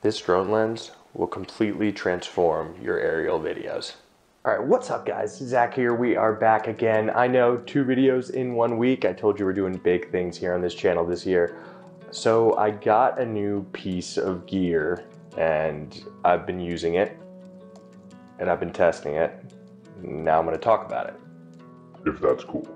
This drone lens will completely transform your aerial videos. All right, what's up guys? Zach here, we are back again. I know 2 videos in 1 week. I told you we're doing big things here on this channel this year. So I got a new piece of gear and I've been using it and I've been testing it. Now I'm gonna talk about it. If that's cool.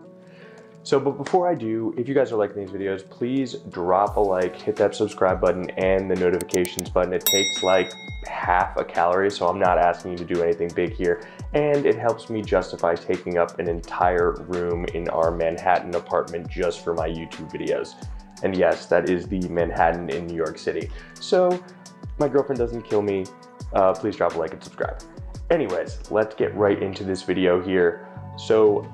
So, but before I do, if you guys are liking these videos, please drop a like, hit that subscribe button and the notifications button. It takes like half a calorie, so I'm not asking you to do anything big here. And it helps me justify taking up an entire room in our Manhattan apartment just for my YouTube videos. And yes, that is the Manhattan in New York City. So my girlfriend doesn't kill me. Please drop a like and subscribe. Anyways, let's get right into this video here. So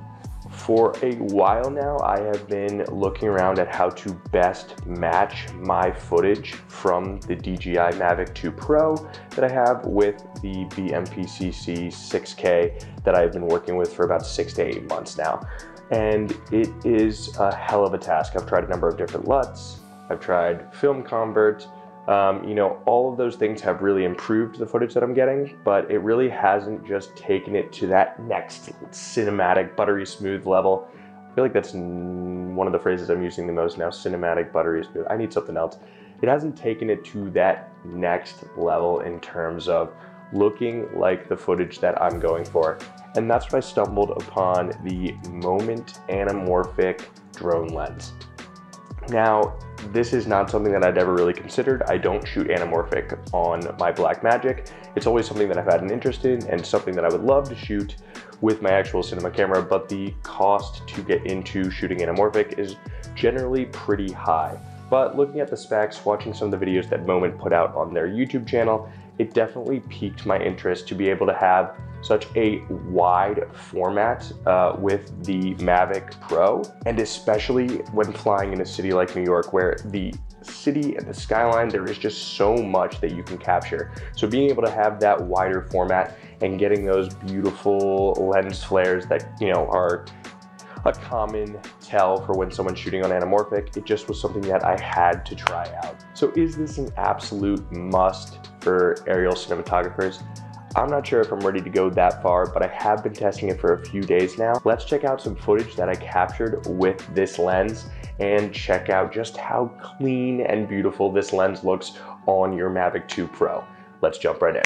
for a while now, I have been looking around at how to best match my footage from the DJI Mavic 2 Pro that I have with the BMPCC 6K that I've been working with for about 6 to 8 months now. And it is a hell of a task. I've tried a number of different LUTs. I've tried film convert. You know, all of those things have really improved the footage that I'm getting, but it really hasn't just taken it to that next cinematic, buttery smooth level. I feel like that's one of the phrases I'm using the most now, cinematic, buttery smooth. I need something else. It hasn't taken it to that next level in terms of looking like the footage that I'm going for. And that's when I stumbled upon the Moment anamorphic drone lens. Now, this is not something that I'd ever really considered. I don't shoot anamorphic on my Blackmagic. It's always something that I've had an interest in and something that I would love to shoot with my actual cinema camera, but the cost to get into shooting anamorphic is generally pretty high. But looking at the specs, watching some of the videos that Moment put out on their YouTube channel, it definitely piqued my interest to be able to have such a wide format with the Mavic Pro, and especially when flying in a city like New York where the city and the skyline, there is just so much that you can capture. So being able to have that wider format and getting those beautiful lens flares that, you know, are a common tell for when someone's shooting on anamorphic, it just was something that I had to try out. So is this an absolute must for aerial cinematographers? I'm not sure if I'm ready to go that far, but I have been testing it for a few days now. Let's check out some footage that I captured with this lens and check out just how clean and beautiful this lens looks on your Mavic 2 Pro. Let's jump right in.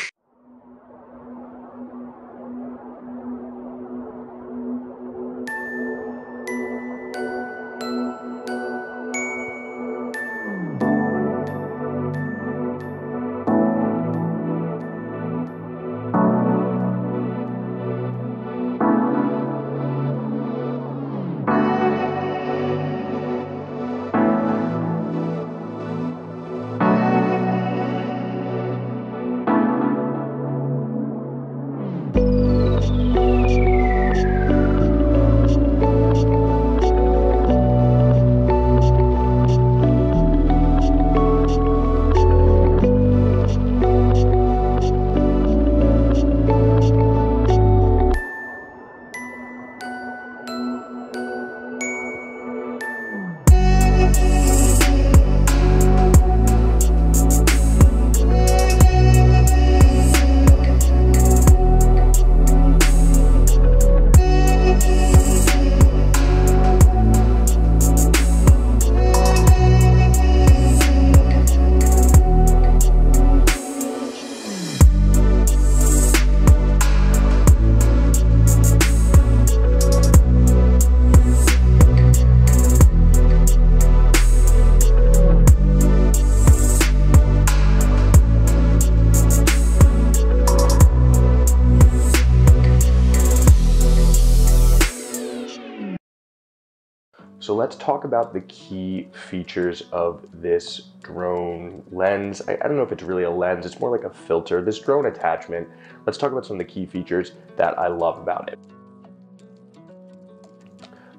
So let's talk about the key features of this drone lens. I don't know if it's really a lens, it's more like a filter. This drone attachment, let's talk about some of the key features that I love about it.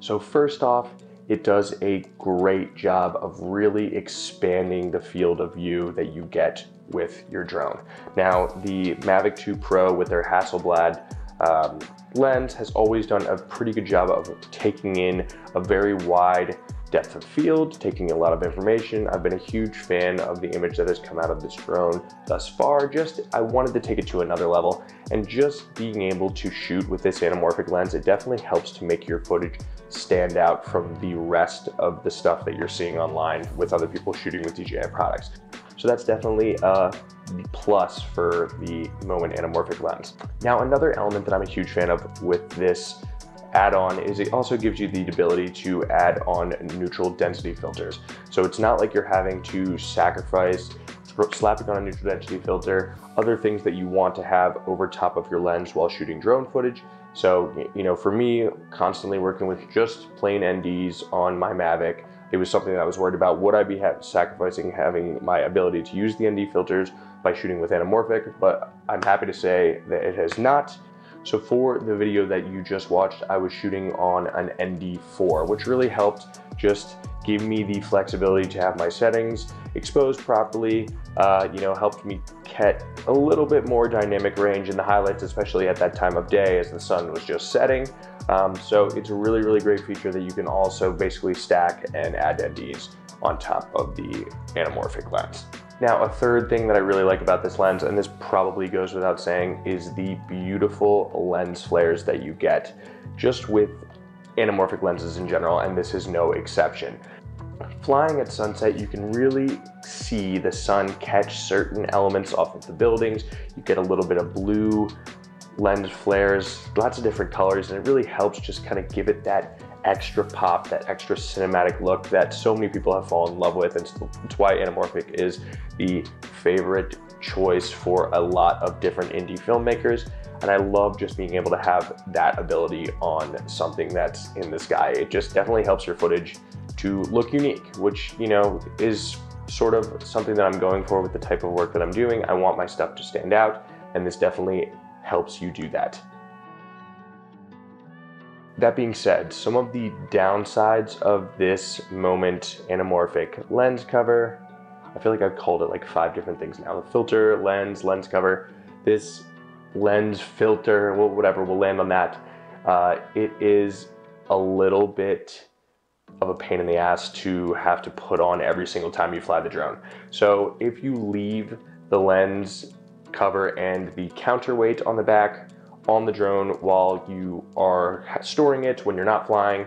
So first off, it does a great job of really expanding the field of view that you get with your drone. Now, the Mavic 2 Pro with their Hasselblad lens has always done a pretty good job of taking in a very wide depth of field, taking a lot of information. I've been a huge fan of the image that has come out of this drone thus far. I wanted to take it to another level, and just being able to shoot with this anamorphic lens, it definitely helps to make your footage stand out from the rest of the stuff that you're seeing online with other people shooting with DJI products. So that's definitely a plus for the Moment anamorphic lens. Now, another element that I'm a huge fan of with this add-on is it also gives you the ability to add on neutral density filters. So it's not like you're having to sacrifice slapping on a neutral density filter, other things that you want to have over top of your lens while shooting drone footage. So, you know, for me, constantly working with just plain NDs on my Mavic, it was something that I was worried about. Would I be sacrificing having my ability to use the ND filters by shooting with anamorphic? But I'm happy to say that it has not. So for the video that you just watched, I was shooting on an ND4, which really helped just give me the flexibility to have my settings exposed properly, you know, helped me get a little bit more dynamic range in the highlights, especially at that time of day as the sun was just setting. So it's a really, really great feature that you can also basically stack and add NDs on top of the anamorphic lens. Now, a third thing that I really like about this lens, and this probably goes without saying, is the beautiful lens flares that you get just with anamorphic lenses in general, and this is no exception. Flying at sunset, you can really see the sun catch certain elements off of the buildings. You get a little bit of blue lens flares, lots of different colors, and it really helps just kind of give it that extra pop, that extra cinematic look that so many people have fallen in love with. And it's why anamorphic is the favorite choice for a lot of different indie filmmakers. And I love just being able to have that ability on something that's in the sky. It just definitely helps your footage to look unique, which, you know, is sort of something that I'm going for with the type of work that I'm doing. I want my stuff to stand out, and this definitely helps you do that. That being said, some of the downsides of this Moment anamorphic lens cover, I feel like I've called it like 5 different things now. The filter, lens cover, this lens filter, well, whatever, we'll land on that. It is a little bit of a pain in the ass to have to put on every single time you fly the drone. So if you leave the lens cover and the counterweight on the back on the drone while you are storing it when you're not flying,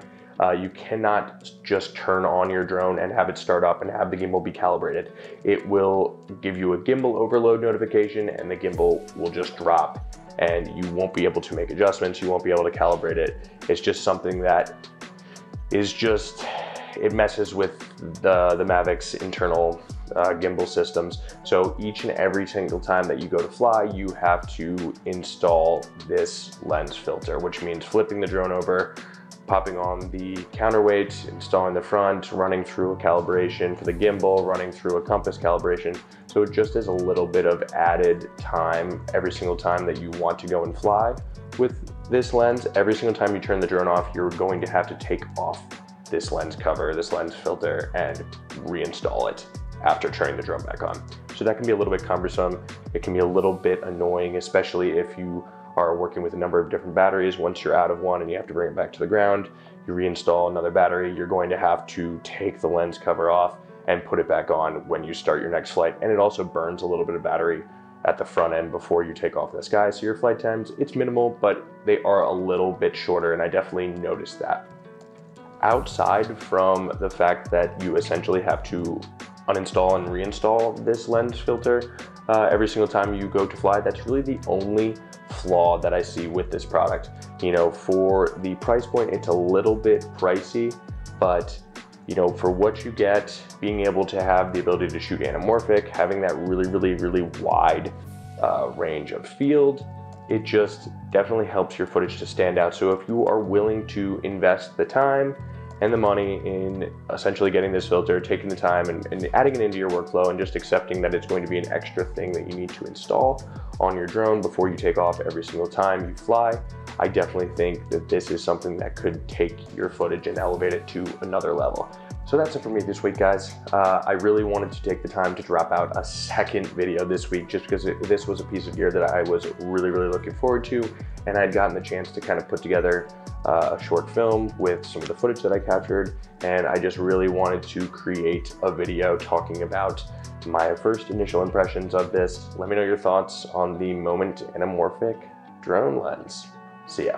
you cannot just turn on your drone and have it start up and have the gimbal be calibrated. It will give you a gimbal overload notification and the gimbal will just drop and you won't be able to make adjustments. You won't be able to calibrate it. It's just something that is just, it messes with the Mavic's internal gimbal systems. So each and every single time that you go to fly, you have to install this lens filter, which means flipping the drone over, popping on the counterweight, installing the front, running through a calibration for the gimbal, running through a compass calibration. So it just is a little bit of added time every single time that you want to go and fly. With this lens, every single time you turn the drone off, you're going to have to take off this lens cover, this lens filter, and reinstall it after turning the drone back on. So that can be a little bit cumbersome. It can be a little bit annoying, especially if you are working with a number of different batteries. Once you're out of one and you have to bring it back to the ground, you reinstall another battery, you're going to have to take the lens cover off and put it back on when you start your next flight. And it also burns a little bit of battery at the front end before you take off in the sky. So your flight times, it's minimal, but they are a little bit shorter, and I definitely noticed that. Outside from the fact that you essentially have to uninstall and reinstall this lens filter every single time you go to fly, that's really the only flaw that I see with this product. You know, for the price point, it's a little bit pricey, but you know, for what you get, being able to have the ability to shoot anamorphic, having that really wide range of field, it just definitely helps your footage to stand out. So if you are willing to invest the time and the money in essentially getting this filter, taking the time and adding it into your workflow and just accepting that it's going to be an extra thing that you need to install on your drone before you take off every single time you fly, I definitely think that this is something that could take your footage and elevate it to another level. So that's it for me this week, guys. I really wanted to take the time to drop out a second video this week just because this was a piece of gear that I was really looking forward to, and I'd gotten the chance to kind of put together a short film with some of the footage that I captured, and I just really wanted to create a video talking about my first initial impressions of this. Let me know your thoughts on the Moment Anamorphic drone lens. See ya.